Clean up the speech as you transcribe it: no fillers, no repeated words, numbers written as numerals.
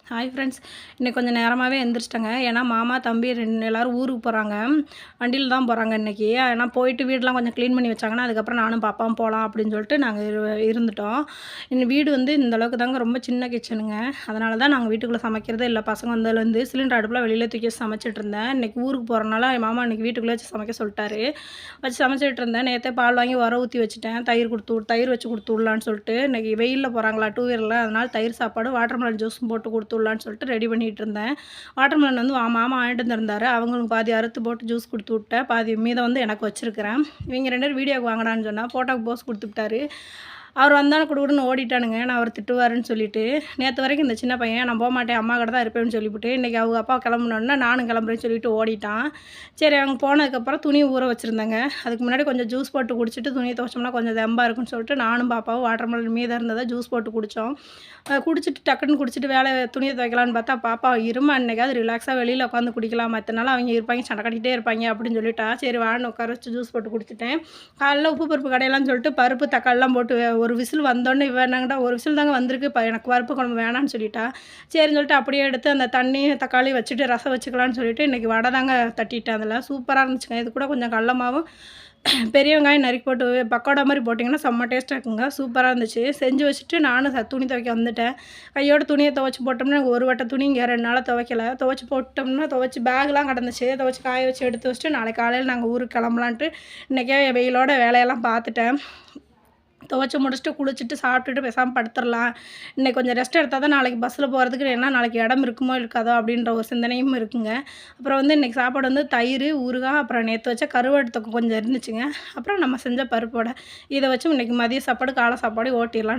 Hi friends, இன்றைக்கி கொஞ்சம் நேரமாகவே எழுந்திரிச்சிட்டேங்க. ஏன்னா மாமா தம்பி எல்லோரும் ஊருக்கு போகிறாங்க. வண்டியில் தான் போகிறாங்க இன்றைக்கி. ஏன்னா போயிட்டு வீடெலாம் கொஞ்சம் க்ளீன் பண்ணி வச்சாங்கன்னா அதுக்கப்புறம் நானும் பாப்பாவும் போகலாம் அப்படின்னு சொல்லிட்டு நாங்கள் இருந்துட்டோம். இந்த வீடு வந்து இந்த அளவுக்கு தாங்க, ரொம்ப சின்ன கிச்சனுங்க. அதனால தான் நாங்கள் வீட்டுக்குள்ளே சமைக்கிறதே இல்லை. பசங்க வந்ததுலேருந்து சிலிண்டர் அடுப்பில் வெளியில் தூக்கி சமைச்சிட்டு இருந்தேன். இன்றைக்கி ஊருக்கு போகிறனால மாமா இன்றைக்கி வீட்டுக்குள்ளே வச்சு சமைக்க சொல்லிட்டாரு. வச்சு சமைச்சிட்டு இருந்தேன். நேற்றே பால் வாங்கி ஊற்றி வச்சுட்டேன். தயிர் வச்சு கொடுத்து விடலான்னு சொல்லிட்டு. இன்றைக்கி வெயிலில் போகிறாங்களா 2 வீலரில், அதனால் தயிர் சாப்பாடு வாட்டர்மெலன் ஜூஸும் போட்டு கொடுத்துடலான்னு சொல்லிட்டு ரெடி பண்ணிகிட்டு இருந்தேன். வாட்டர்மெலன் வந்து மாமா வாங்கிட்டு வந்திருந்தாரு. அவங்களுக்கு பாதி அறுத்து போட்டு ஜூஸ் கொடுத்து விட்டேன். பாதி மீதம் வந்து எனக்கு வச்சுருக்கிறேன். இவங்க 2 பேரும் வீடியோக்கு வாங்கினான்னு சொன்னால் ஃபோட்டோக்கு போஸ் கொடுத்துட்டாரு. அவர் வந்தாலும் குடுக்குடுன்னு ஓடிட்டானுங்க. நான் அவர் திட்டுவாருன்னு சொல்லிட்டு. நேற்று வரைக்கும் இந்த சின்ன பையன் நான் போகமாட்டேன், அம்மா கிட்ட தான் இருப்பேன்னு சொல்லிவிட்டு, இன்றைக்கி அவங்க அப்பா கிளம்புனோன்னா நானும் கிளம்புறேன்னு சொல்லிட்டு ஓடிட்டான். சரி, அவங்க போனதுக்கப்புறம் துணி ஊற வச்சுருந்தேங்க. அதுக்கு முன்னாடி கொஞ்சம் ஜூஸ் போட்டு குடிச்சிட்டு துணியை துவைச்சோம்னா கொஞ்சம் தெம்பாக இருக்குன்னு சொல்லிட்டு நானும் பாப்பாவும் வாட்டர்மெலன் மீதம் இருந்ததை ஜூஸ் போட்டு குடித்தோம். குடிச்சிட்டு டக்குன்னு குடிச்சிட்டு துணியை துவைக்கலான்னு பார்த்தா பாப்பா இருமா, அன்றைக்காவது ரிலாக்ஸாக வெளியில் உட்காந்து குடிக்கலாம், மற்ற நாள் அவங்க இருப்பாங்க சண்டை கட்டிகிட்டே இருப்பாங்க அப்படின்னு சொல்லிட்டா. சரி வான்னு உட்கார வச்சு ஜூஸ் போட்டு குடிச்சிட்டேன். காலைல உப்பு பருப்பு கடையெல்லாம் சொல்லிட்டு பருப்பு தக்காளிலாம் போட்டு ஒரு விசில் வந்தோடனே வேணாங்கடா, ஒரு விசில் தாங்க வந்திருக்கு, எனக்கு பருப்பு குழம்பு வேணான்னு சொல்லிட்டா. சரின்னு சொல்லிட்டு அப்படியே எடுத்து அந்த தண்ணி தக்காளி வச்சுட்டு ரசம் வச்சுக்கலான்னு சொல்லிட்டு இன்றைக்கி வடை தாங்க தட்டிட்டேன். அதில் சூப்பராக இருந்துச்சுங்க. இது கூட கொஞ்சம் கடல மாவும் பெரிய வெங்காயம் நறுக்கி போட்டு பக்கோடா மாதிரி போட்டிங்கன்னா செம்ம டேஸ்ட்டாக இருக்குங்க. சூப்பராக இருந்துச்சு. செஞ்சு வச்சுட்டு நானும் துணி துவைக்க வந்துட்டேன். கையோட துணியை துவைச்சி போட்டோம்னா எனக்கு ஒரு வட்ட துணி இங்கே 2 நாளாக துவைக்கல. துவைச்சி போட்டோம்னா துவைச்சி பேக்லாம் கிடந்துச்சு. துவைச்சி காய வச்சு எடுத்து வச்சுட்டு நாளைக்கு காலையில் நாங்கள் ஊருக்கு கிளம்பலான்ட்டு இன்றைக்கே வெயிலோட வேலையெல்லாம் பார்த்துட்டேன். துவைச்சி முடிச்சுட்டு குளிச்சுட்டு சாப்பிட்டுட்டு பேசாமல் படுத்துடலாம். இன்றைக்கி கொஞ்சம் ரெஸ்ட் எடுத்தால் தான் நாளைக்கு பஸ்ஸில் போகிறதுக்கு, ஏன்னா நாளைக்கு இடம் இருக்குமோ இருக்காதோ அப்படின்ற ஒரு சிந்தனையும் இருக்குங்க. அப்புறம் வந்து இன்றைக்கி சாப்பாடு வந்து தயிர், ஊறுகாய், அப்புறம் நேற்று வச்ச கருவாடு தொக்கு கொஞ்சம் இருந்துச்சுங்க. அப்புறம் நம்ம செஞ்ச பருப்பு வடை. இதை வச்சு இன்றைக்கி மதிய சாப்பாடு காலை சாப்பாடு ஓட்டிடலாம்.